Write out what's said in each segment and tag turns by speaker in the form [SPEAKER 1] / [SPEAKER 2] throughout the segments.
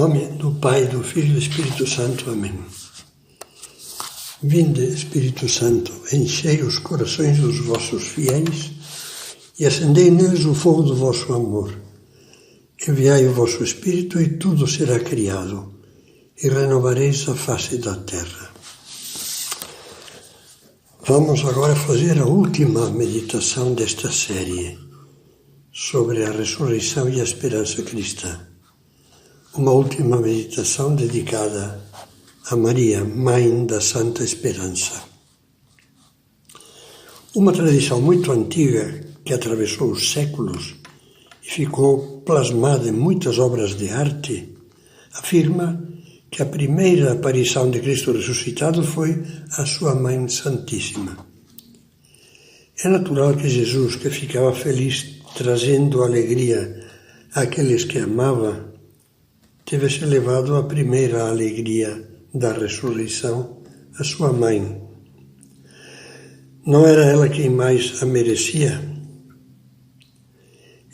[SPEAKER 1] nome do Pai, do Filho e do Espírito Santo. Amém. Vinde, Espírito Santo, enchei os corações dos vossos fiéis e acendei neles o fogo do vosso amor. Enviai o vosso Espírito e tudo será criado, e renovareis a face da terra. Vamos agora fazer a última meditação desta série sobre a ressurreição e a esperança cristã. Uma última meditação dedicada a Maria, Mãe da Santa Esperança. Uma tradição muito antiga que atravessou os séculos e ficou plasmada em muitas obras de arte, afirma que a primeira aparição de Cristo ressuscitado foi a sua Mãe Santíssima. É natural que Jesus, que ficava feliz trazendo alegria àqueles que amava, tivesse levado a primeira alegria da ressurreição à sua mãe. Não era ela quem mais a merecia?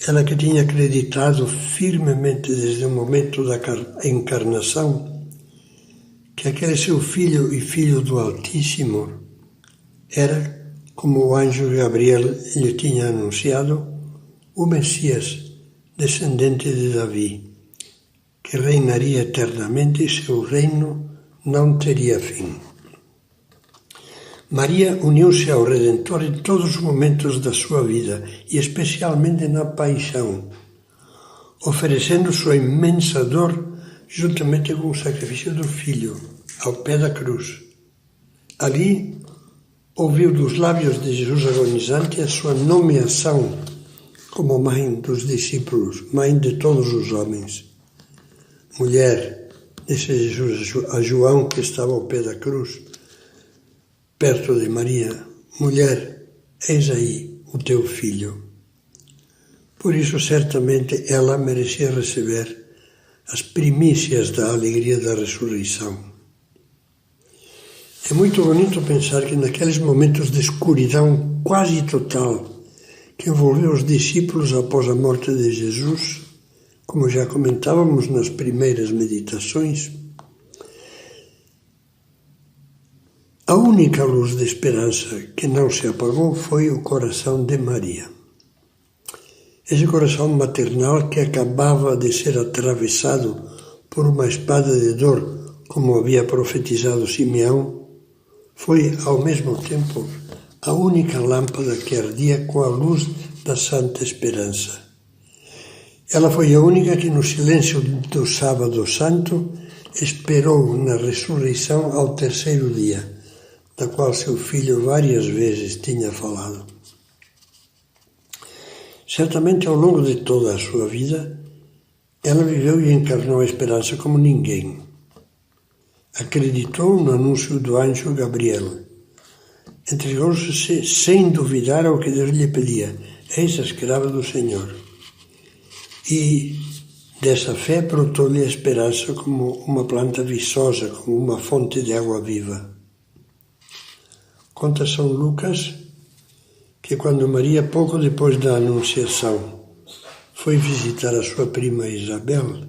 [SPEAKER 1] Ela que tinha acreditado firmemente desde o momento da encarnação que aquele seu filho e filho do Altíssimo era, como o anjo Gabriel lhe tinha anunciado, o Messias, descendente de Davi, que reinaria eternamente e seu reino não teria fim. Maria uniu-se ao Redentor em todos os momentos da sua vida e especialmente na paixão, oferecendo sua imensa dor juntamente com o sacrifício do Filho, ao pé da cruz. Ali, ouviu dos lábios de Jesus agonizante a sua nomeação como mãe dos discípulos, mãe de todos os homens. Mulher, disse Jesus a João, que estava ao pé da cruz, perto de Maria, mulher, eis aí o teu filho. Por isso, certamente, ela merecia receber as primícias da alegria da ressurreição. É muito bonito pensar que naqueles momentos de escuridão quase total que envolveu os discípulos após a morte de Jesus, como já comentávamos nas primeiras meditações, a única luz de esperança que não se apagou foi o coração de Maria. Esse coração maternal que acabava de ser atravessado por uma espada de dor, como havia profetizado Simeão, foi, ao mesmo tempo, a única lâmpada que ardia com a luz da Santa Esperança. Ela foi a única que, no silêncio do Sábado Santo, esperou na ressurreição ao terceiro dia, da qual seu filho várias vezes tinha falado. Certamente, ao longo de toda a sua vida, ela viveu e encarnou a esperança como ninguém. Acreditou no anúncio do anjo Gabriel. Entregou-se sem duvidar ao que Deus lhe pedia. Eis a escrava do Senhor. E dessa fé brotou-lhe a esperança como uma planta viçosa, como uma fonte de água viva. Conta São Lucas que quando Maria, pouco depois da Anunciação, foi visitar a sua prima Isabel,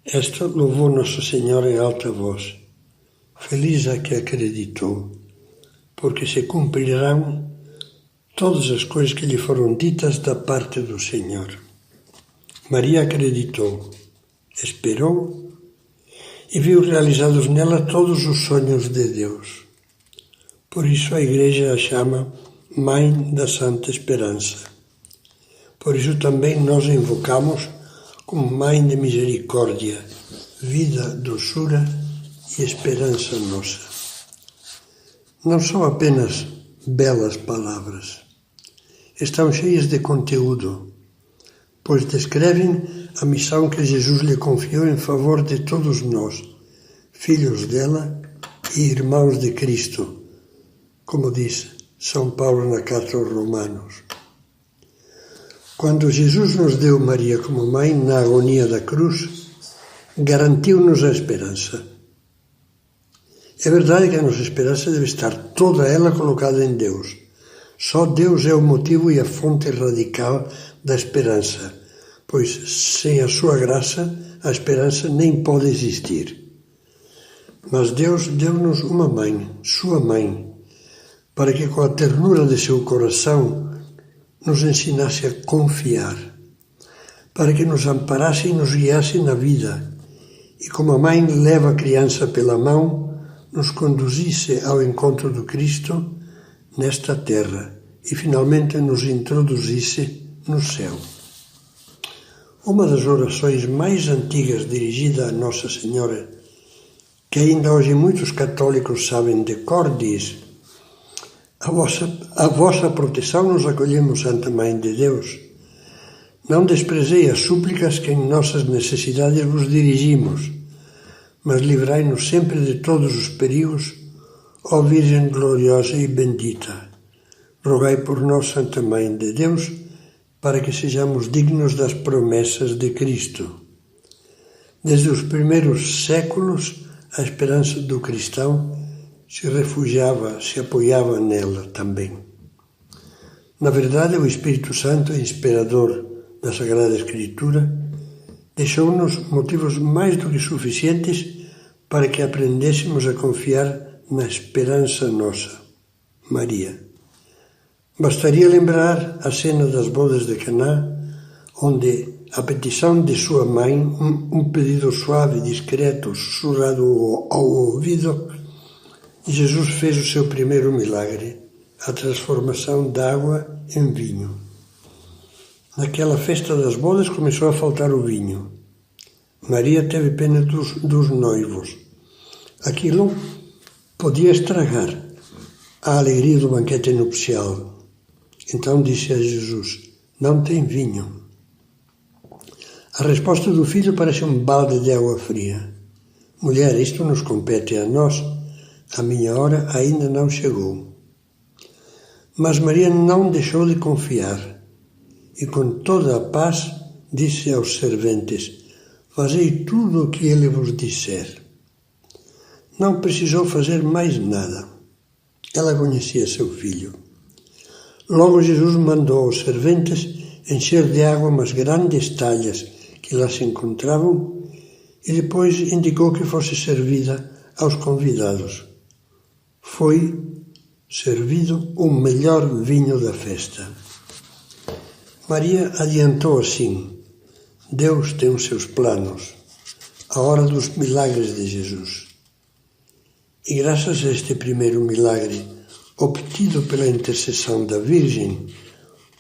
[SPEAKER 1] esta louvou Nossa Senhora em alta voz. Feliz a que acreditou, porque se cumprirão todas as coisas que lhe foram ditas da parte do Senhor. Maria acreditou, esperou e viu realizados nela todos os sonhos de Deus. Por isso a Igreja a chama Mãe da Santa Esperança. Por isso também nós a invocamos como Mãe de Misericórdia, vida, doçura e esperança nossa. Não são apenas belas palavras, estão cheias de conteúdo, pois descrevem a missão que Jesus lhe confiou em favor de todos nós, filhos dela e irmãos de Cristo, como diz São Paulo na carta aos Romanos. Quando Jesus nos deu Maria como mãe na agonia da cruz, garantiu-nos a esperança. É verdade que a nossa esperança deve estar toda ela colocada em Deus. Só Deus é o motivo e a fonte radical da esperança, pois sem a sua graça a esperança nem pode existir. Mas Deus deu-nos uma mãe, sua mãe, para que com a ternura de seu coração nos ensinasse a confiar, para que nos amparasse e nos guiasse na vida, e como a mãe leva a criança pela mão, nos conduzisse ao encontro do Cristo nesta terra e finalmente nos introduzisse no céu. Uma das orações mais antigas dirigida a Nossa Senhora, que ainda hoje muitos católicos sabem de cor, diz: a vossa proteção nos acolhemos, Santa Mãe de Deus. Não desprezei as súplicas que em nossas necessidades vos dirigimos, mas livrai-nos sempre de todos os perigos, ó Virgem gloriosa e bendita. Rogai por nós, Santa Mãe de Deus, para que sejamos dignos das promessas de Cristo. Desde os primeiros séculos, a esperança do cristão se refugiava, se apoiava nela também. Na verdade, o Espírito Santo, inspirador da Sagrada Escritura, deixou-nos motivos mais do que suficientes para que aprendêssemos a confiar na esperança nossa, Maria. Bastaria lembrar a cena das bodas de Caná, onde, a petição de sua mãe, um pedido suave, discreto, sussurrado ao ouvido, Jesus fez o seu primeiro milagre, a transformação da água em vinho. Naquela festa das bodas começou a faltar o vinho. Maria teve pena dos noivos. Aquilo podia estragar a alegria do banquete nupcial. Então disse a Jesus: não tem vinho. A resposta do filho parece um balde de água fria. Mulher, isto nos compete a nós. A minha hora ainda não chegou. Mas Maria não deixou de confiar e com toda a paz disse aos serventes: fazei tudo o que ele vos disser. Não precisou fazer mais nada. Ela conhecia seu filho. Logo Jesus mandou aos serventes encher de água umas grandes talhas que lá se encontravam e depois indicou que fosse servida aos convidados. Foi servido o melhor vinho da festa. Maria adiantou assim: Deus tem os seus planos, a hora dos milagres de Jesus. E graças a este primeiro milagre, obtido pela intercessão da Virgem,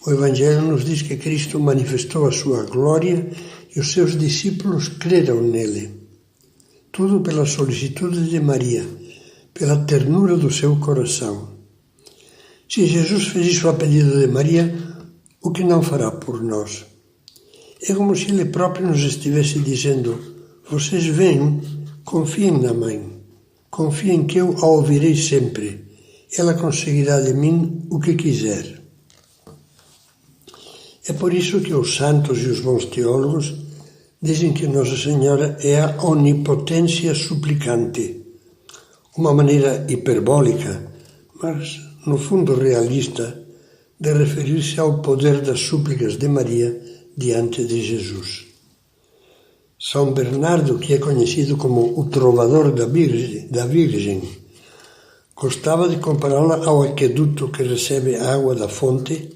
[SPEAKER 1] o Evangelho nos diz que Cristo manifestou a sua glória e os seus discípulos creram nele. Tudo pela solicitude de Maria, pela ternura do seu coração. Se Jesus fez isso a pedido de Maria, o que não fará por nós? É como se Ele próprio nos estivesse dizendo: vocês vêm, confiem na Mãe, confiem que eu a ouvirei sempre, ela conseguirá de mim o que quiser. É por isso que os santos e os bons teólogos dizem que Nossa Senhora é a onipotência suplicante, uma maneira hiperbólica, mas no fundo realista, de referir-se ao poder das súplicas de Maria diante de Jesus. São Bernardo, que é conhecido como o trovador da Virgem, gostava de compará-la ao aqueduto que recebe a água da fonte,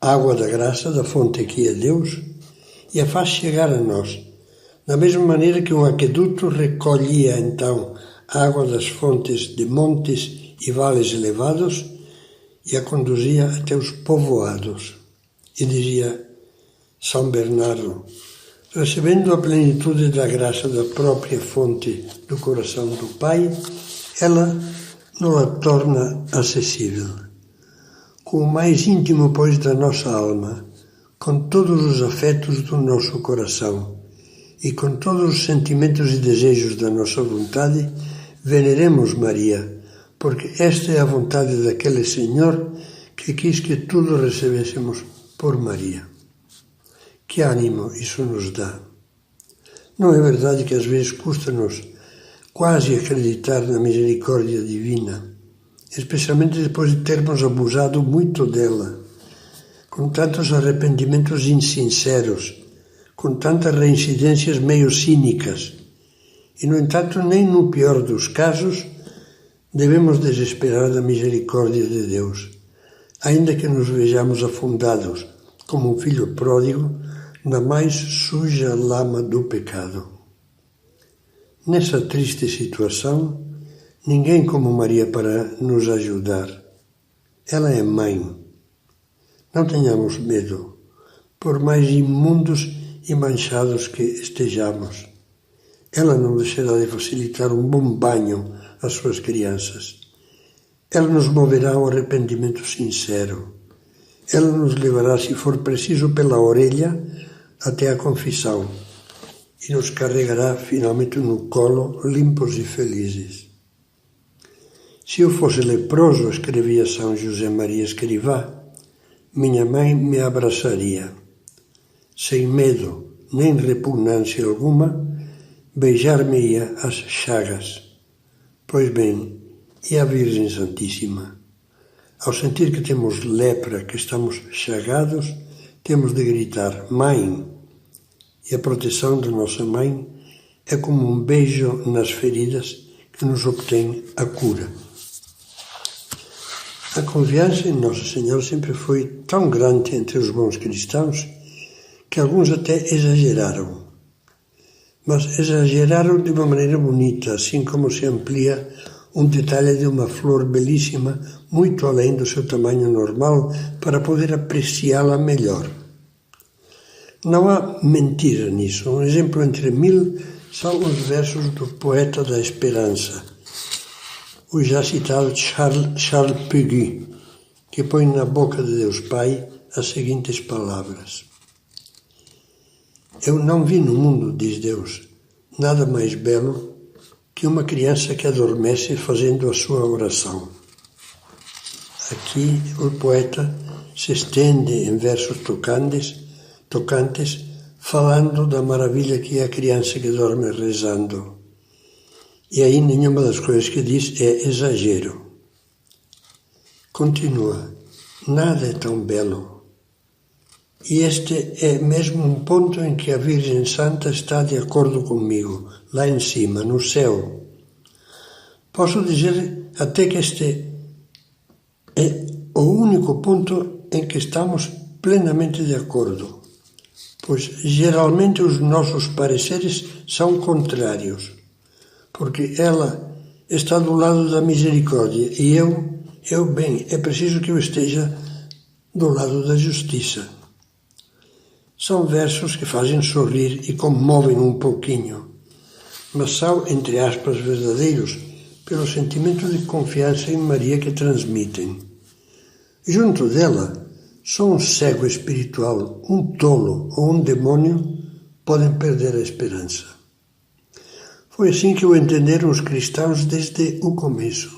[SPEAKER 1] água da graça, da fonte que é Deus, e a faz chegar a nós, da mesma maneira que um aqueduto recolhia então a água das fontes de montes e vales elevados e a conduzia até os povoados. E dizia São Bernardo: recebendo a plenitude da graça da própria fonte do coração do Pai, ela nos a torna acessível. Com o mais íntimo, pois, da nossa alma, com todos os afetos do nosso coração e com todos os sentimentos e desejos da nossa vontade, veneremos Maria, porque esta é a vontade daquele Senhor que quis que tudo recebêssemos por Maria. Que ânimo isso nos dá! Não é verdade que às vezes custa-nos quase acreditar na misericórdia divina, especialmente depois de termos abusado muito dela, com tantos arrependimentos insinceros, com tantas reincidências meio cínicas. E, no entanto, nem no pior dos casos devemos desesperar da misericórdia de Deus, ainda que nos vejamos afundados, como um filho pródigo, na mais suja lama do pecado. Nessa triste situação, ninguém como Maria para nos ajudar. Ela é mãe. Não tenhamos medo, por mais imundos e manchados que estejamos. Ela não deixará de facilitar um bom banho às suas crianças. Ela nos moverá ao arrependimento sincero. Ela nos levará, se for preciso, pela orelha até a confissão e nos carregará finalmente no colo, limpos e felizes. Se eu fosse leproso, escrevia São José Maria Escrivá, minha mãe me abraçaria. Sem medo nem repugnância alguma, beijar-me-ia as chagas. Pois bem, e a Virgem Santíssima? Ao sentir que temos lepra, que estamos chagados, temos de gritar, Mãe! E a proteção da nossa Mãe é como um beijo nas feridas que nos obtém a cura. A confiança em Nossa Senhora sempre foi tão grande entre os bons cristãos que alguns até exageraram. Mas exageraram de uma maneira bonita, assim como se amplia um detalhe de uma flor belíssima muito além do seu tamanho normal para poder apreciá-la melhor. Não há mentira nisso. Um exemplo entre mil são os versos do poeta da Esperança, o já citado Charles Péguy, que põe na boca de Deus Pai as seguintes palavras. Eu não vi no mundo, diz Deus, nada mais belo que uma criança que adormece fazendo a sua oração. Aqui o poeta se estende em versos tocantes, falando da maravilha que é a criança que dorme rezando. E aí nenhuma das coisas que diz é exagero. Continua, nada é tão belo. E este é mesmo um ponto em que a Virgem Santa está de acordo comigo, lá em cima, no céu. Posso dizer até que este é o único ponto em que estamos plenamente de acordo, pois geralmente os nossos pareceres são contrários, porque ela está do lado da misericórdia e bem, é preciso que eu esteja do lado da justiça. São versos que fazem sorrir e comovem um pouquinho, mas são, entre aspas, verdadeiros pelo sentimento de confiança em Maria que transmitem. Junto dela, só um cego espiritual, um tolo ou um demônio podem perder a esperança. Foi assim que o entenderam os cristãos desde o começo.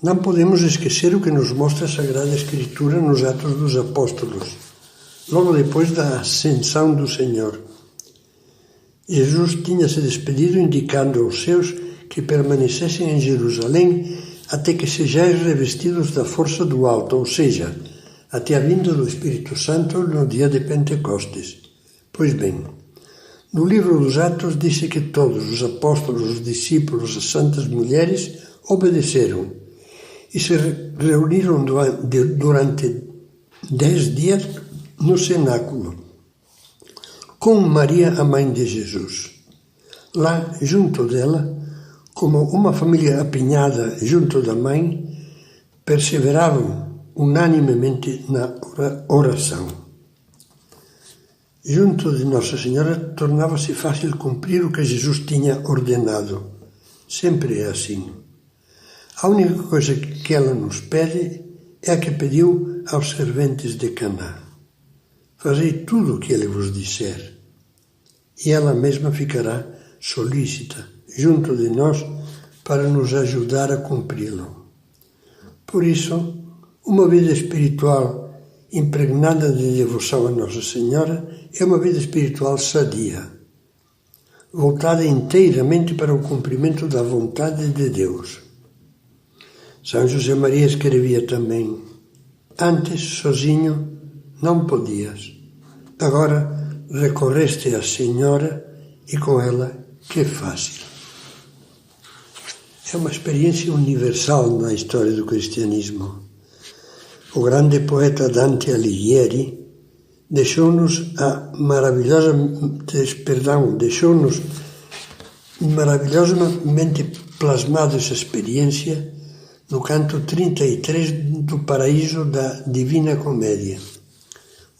[SPEAKER 1] Não podemos esquecer o que nos mostra a Sagrada Escritura nos Atos dos Apóstolos, logo depois da ascensão do Senhor. Jesus tinha se despedido indicando aos seus que permanecessem em Jerusalém até que sejais revestidos da força do alto, ou seja, até a vinda do Espírito Santo no dia de Pentecostes. Pois bem, no livro dos Atos disse que todos os apóstolos, os discípulos, as santas mulheres obedeceram e se reuniram durante 10 dias no cenáculo, com Maria, a mãe de Jesus. Lá, junto dela, como uma família apinhada junto da mãe, perseveravam unanimemente na oração. Junto de Nossa Senhora tornava-se fácil cumprir o que Jesus tinha ordenado. Sempre é assim. A única coisa que ela nos pede é a que pediu aos serventes de Caná. Fazei tudo o que ele vos disser, e ela mesma ficará solícita junto de nós para nos ajudar a cumpri-lo. Por isso, uma vida espiritual impregnada de devoção a Nossa Senhora é uma vida espiritual sadia, voltada inteiramente para o cumprimento da vontade de Deus. São José Maria escrevia também: antes, sozinho, não podias. Agora, recorreste à Senhora e com ela, que fácil. É uma experiência universal na história do cristianismo. O grande poeta Dante Alighieri deixou-nos maravilhosamente plasmado essa experiência no canto 33 do Paraíso da Divina Comédia.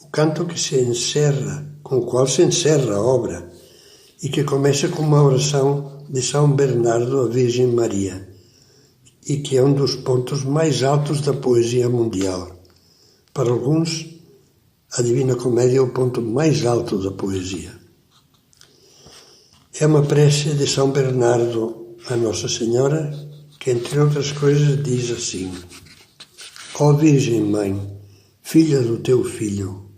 [SPEAKER 1] O canto com o qual se encerra a obra e que começa com uma oração de São Bernardo à Virgem Maria e que é um dos pontos mais altos da poesia mundial. Para alguns, a Divina Comédia é o ponto mais alto da poesia. É uma prece de São Bernardo a Nossa Senhora que, entre outras coisas, diz assim: Ó Virgem Mãe, filha do teu Filho,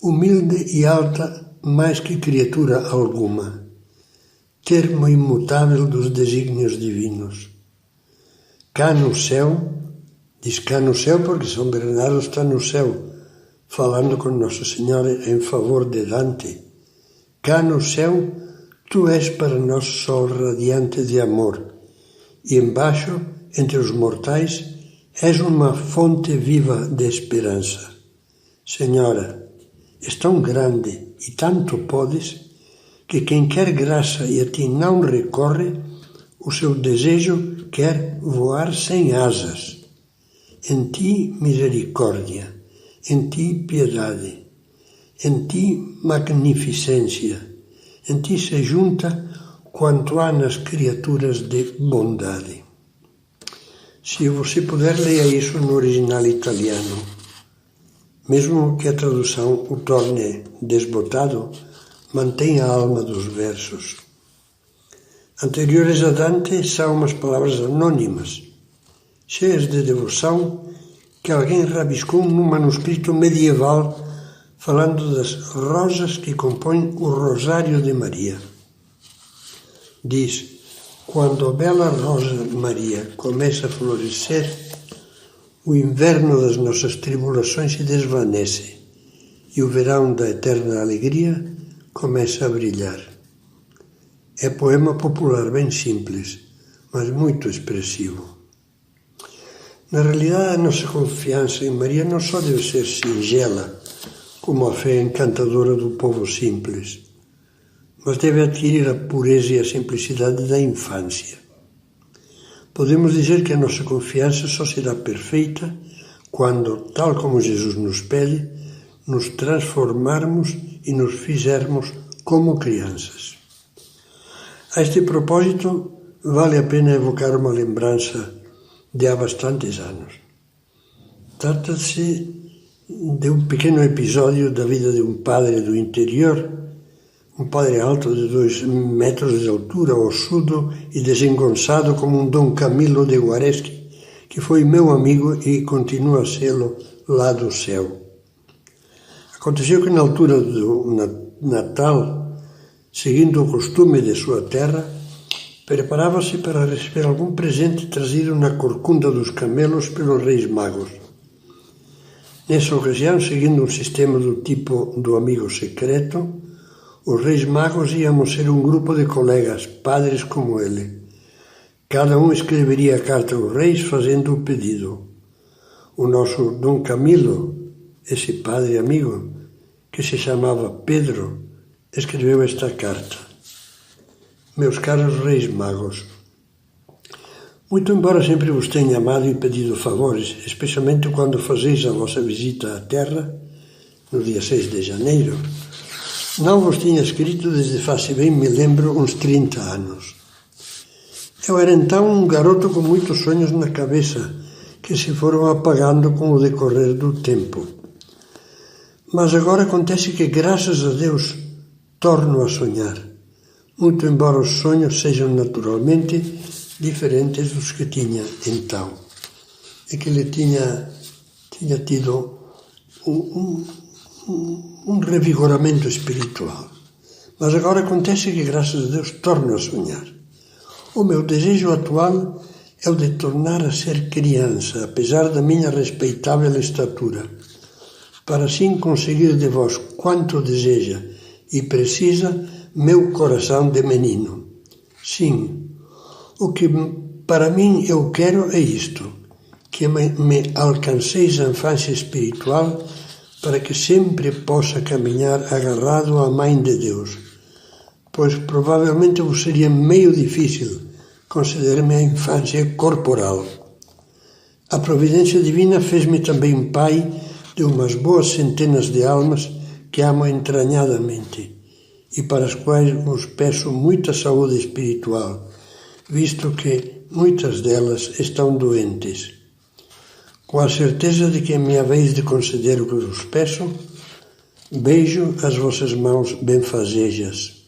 [SPEAKER 1] humilde e alta mais que criatura alguma, termo imutável dos desígnios divinos. Cá no céu, diz cá no céu porque São Bernardo está no céu, falando com Nossa Senhora em favor de Dante. Cá no céu, tu és para nós sol radiante de amor, e embaixo, entre os mortais, és uma fonte viva de esperança. Senhora, és tão grande e tanto podes, que quem quer graça e a ti não recorre, o seu desejo quer voar sem asas. Em ti misericórdia, em ti piedade, em ti magnificência, em ti se junta quanto há nas criaturas de bondade. Se você puder, leia isso no original italiano. Mesmo que a tradução o torne desbotado, mantenha a alma dos versos. Anteriores a Dante são umas palavras anônimas, cheias de devoção, que alguém rabiscou num manuscrito medieval falando das rosas que compõem o Rosário de Maria. Diz: quando a bela rosa Maria começa a florescer, o inverno das nossas tribulações se desvanece e o verão da eterna alegria começa a brilhar. É poema popular bem simples, mas muito expressivo. Na realidade, a nossa confiança em Maria não só deve ser singela, como a fé encantadora do povo simples, mas deve adquirir a pureza e a simplicidade da infância. Podemos dizer que a nossa confiança só será perfeita quando, tal como Jesus nos pede, nos transformarmos e nos fizermos como crianças. A este propósito, vale a pena evocar uma lembrança de há bastantes anos. Trata-se de um pequeno episódio da vida de um padre do interior, um padre alto de 2 metros de altura, ossudo e desengonçado como um Dom Camilo de Guareschi, que foi meu amigo e continua a sê-lo lá do céu. Aconteceu que na altura do Natal, seguindo o costume de sua terra, preparava-se para receber algum presente trazido na corcunda dos camelos pelos Reis Magos. Nessa ocasião, seguindo um sistema do tipo do amigo secreto, os Reis Magos íamos ser um grupo de colegas, padres como ele. Cada um escreveria a carta aos reis fazendo o pedido. O nosso Dom Camilo, esse padre amigo, que se chamava Pedro, escreveu esta carta. Meus caros Reis Magos, muito embora sempre vos tenha amado e pedido favores, especialmente quando fazeis a vossa visita à terra, no dia 6 de janeiro, não vos tinha escrito desde faz bem me lembro uns 30 anos. Eu era então um garoto com muitos sonhos na cabeça, que se foram apagando com o decorrer do tempo. Mas agora acontece que, graças a Deus, torno a sonhar, muito embora os sonhos sejam naturalmente diferentes dos que tinha então. É que ele tinha tido um revigoramento espiritual. Mas agora acontece que, graças a Deus, torno a sonhar. O meu desejo atual é o de tornar a ser criança, apesar da minha respeitável estatura, para assim conseguir de vós quanto deseja e precisa meu coração de menino. Sim, o que para mim eu quero é isto, que me alcanceis a infância espiritual para que sempre possa caminhar agarrado à Mãe de Deus, pois provavelmente vos seria meio difícil conceder-me a infância corporal. A providência divina fez-me também pai de umas boas centenas de almas que amo entranhadamente e para as quais vos peço muita saúde espiritual, visto que muitas delas estão doentes. Com a certeza de que me haveis de conceder o que vos peço, beijo as vossas mãos benfazejas.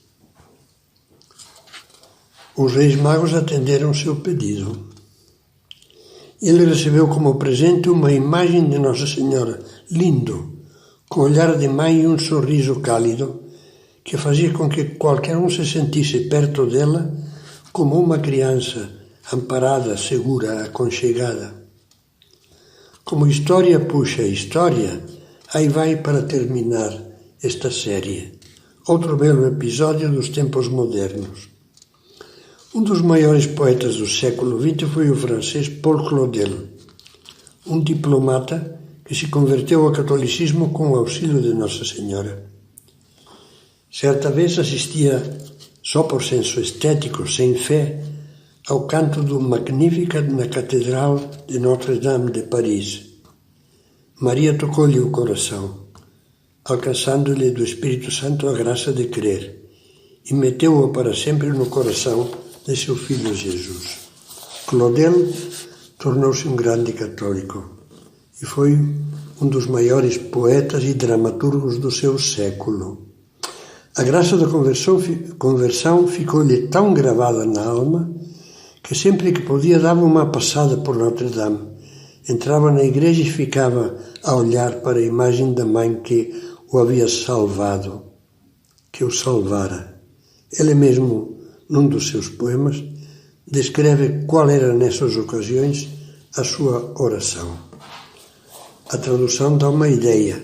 [SPEAKER 1] Os Reis Magos atenderam seu pedido. Ele recebeu como presente uma imagem de Nossa Senhora, lindo, com olhar de mãe e um sorriso cálido, que fazia com que qualquer um se sentisse perto dela como uma criança, amparada, segura, aconchegada. Como história puxa história, aí vai para terminar esta série. Outro belo episódio dos tempos modernos. Um dos maiores poetas do século XX foi o francês Paul Claudel, um diplomata que se converteu ao catolicismo com o auxílio de Nossa Senhora. Certa vez assistia, só por senso estético, sem fé, ao canto do Magnificat na Catedral de Notre-Dame de Paris. Maria tocou-lhe o coração, alcançando-lhe do Espírito Santo a graça de crer, e meteu-o para sempre no coração de seu filho Jesus. Claudel tornou-se um grande católico e foi um dos maiores poetas e dramaturgos do seu século. A graça da conversão ficou-lhe tão gravada na alma que sempre que podia dava uma passada por Notre-Dame, entrava na igreja e ficava a olhar para a imagem da mãe que o havia salvado, que o salvara. Ele mesmo, num dos seus poemas, descreve qual era nessas ocasiões a sua oração. A tradução dá uma ideia,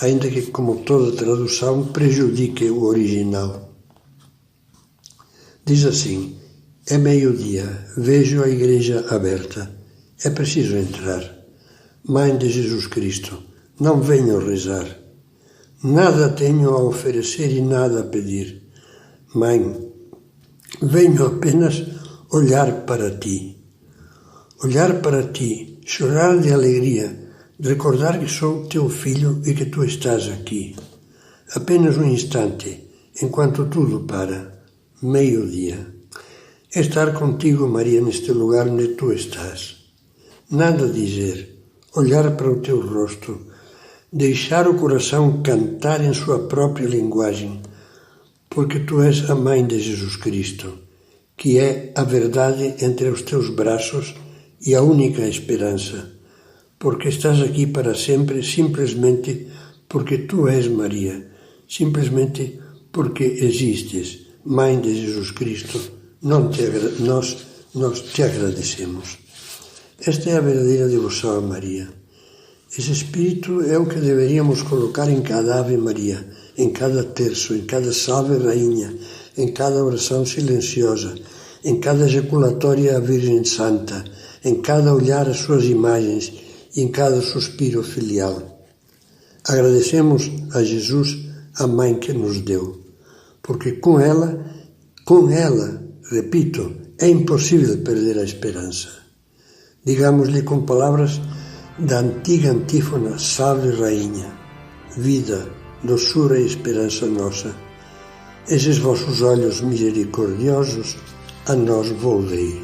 [SPEAKER 1] ainda que, como toda tradução, prejudique o original. Diz assim: é meio-dia, vejo a igreja aberta. É preciso entrar. Mãe de Jesus Cristo, não venho rezar. Nada tenho a oferecer e nada a pedir. Mãe, venho apenas olhar para ti. Olhar para ti, chorar de alegria, de recordar que sou teu filho e que tu estás aqui. Apenas um instante, enquanto tudo para. Meio-dia. Estar contigo, Maria, neste lugar onde tu estás. Nada dizer, olhar para o teu rosto, deixar o coração cantar em sua própria linguagem, porque tu és a mãe de Jesus Cristo, que é a verdade entre os teus braços e a única esperança, porque estás aqui para sempre, simplesmente porque tu és Maria, simplesmente porque existes, Mãe de Jesus Cristo. Nós te agradecemos. Esta é a verdadeira devoção a Maria. Esse espírito é o que deveríamos colocar em cada Ave Maria, em cada terço, em cada Salve Rainha, em cada oração silenciosa, em cada ejaculatória à Virgem Santa, em cada olhar às suas imagens e em cada suspiro filial. Agradecemos a Jesus a mãe que nos deu, porque com ela, repito, é impossível perder a esperança. Digamos-lhe com palavras da antiga antífona Salve Rainha, vida, doçura e esperança nossa. Esses vossos olhos misericordiosos a nós volvei.